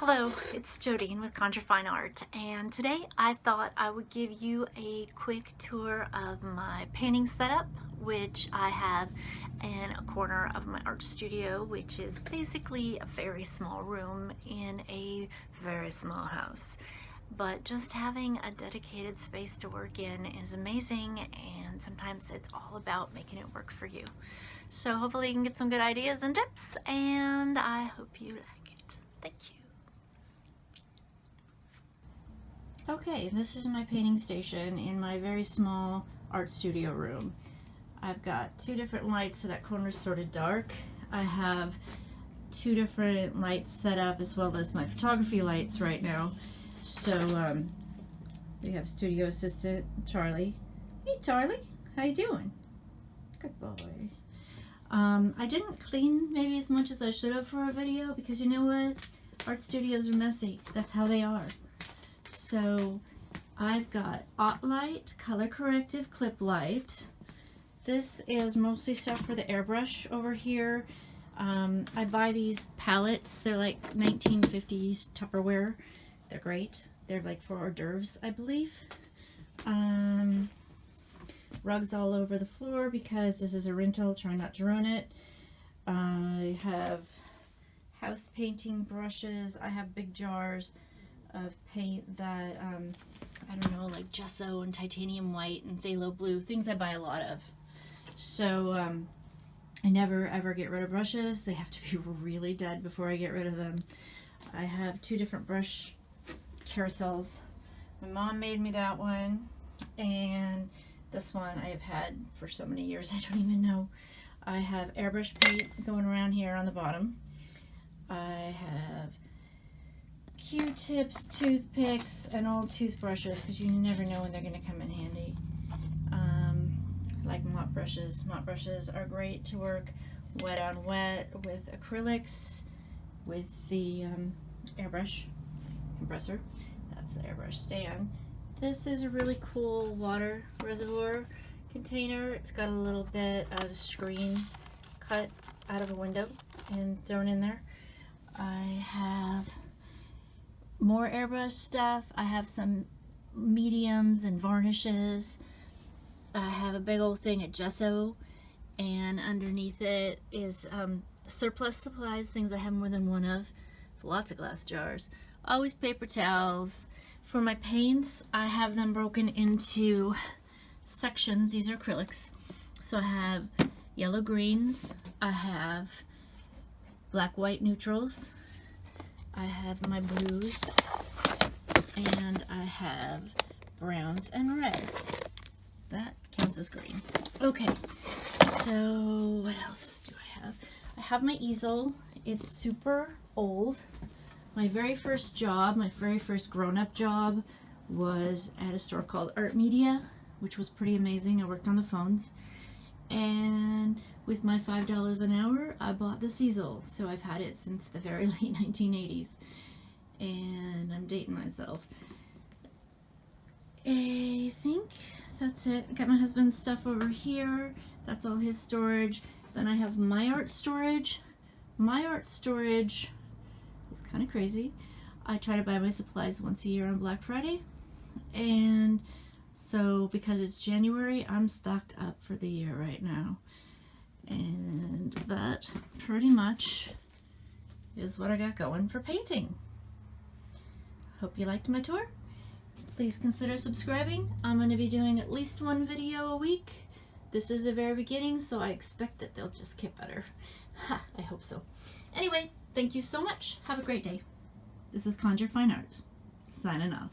Hello, it's Jodine with Conjure Fine Art, and today I thought I would give you a quick tour of my painting setup, which I have in a corner of my art studio, which is basically a very small room in a very small house. But just having a dedicated space to work in is amazing, and sometimes it's all about making it work for you. So hopefully you can get some good ideas and tips, and I hope you like it. Thank you. Okay, this is my painting station in my very small art studio room. I've got two different lights, so that corner's sort of dark. I have two different lights set up as well as my photography lights right now. So we have studio assistant Charlie. Hey Charlie, how you doing? Good boy. I didn't clean maybe as much as I should have for a video because you know what? Art studios are messy. That's how they are. So I've got light, color corrective clip light. This is mostly stuff for the airbrush over here. I buy these palettes. They're like 1950s Tupperware. They're great. They're like for hors d'oeuvres, I believe. Rugs all over the floor because this is a rental. Try not to ruin it. I have house painting brushes. I have big jars of paint that, I don't know, like gesso and titanium white and phthalo blue, things I buy a lot of. So I never ever get rid of brushes. They have to be really dead before I get rid of them. I have two different brush carousels. My mom made me that one, and this one I have had for so many years I don't even know. I have airbrush paint going around here on the bottom. I have Q-tips, toothpicks, and old toothbrushes because you never know when they're going to come in handy. Like mop brushes. Mop brushes are great to work wet on wet with acrylics, with the airbrush compressor. That's the airbrush stand. This is a really cool water reservoir container. It's got a little bit of screen cut out of a window and thrown in there. I have more airbrush stuff. I have some mediums and varnishes. I have a big old thing of gesso, and underneath it is surplus supplies, things I have more than one of. Lots of glass jars. Always paper towels. For my paints, I have them broken into sections. These are acrylics. So I have yellow greens, I have black white neutrals, I have my blues, and I have browns and reds. That counts as green. Okay, so what else do I have? I have my easel. It's super old. My very first job, my very first grown-up job was at a store called Art Media, which was pretty amazing. I worked on the phones. And with my $5 an hour, I bought this easel. So I've had it since the very late 1980s. And I'm dating myself. I think that's it. I got my husband's stuff over here. That's all his storage. Then I have my art storage. My art storage is kind of crazy. I try to buy my supplies once a year on Black Friday. And so because it's January, I'm stocked up for the year right now. And that pretty much is what I got going for painting. Hope you liked my tour. Please consider subscribing. I'm going to be doing at least one video a week. This is the very beginning, so I expect that they'll just get better. Ha, I hope so. Anyway, thank you so much. Have a great day. This is Conjure Fine Art, signing off.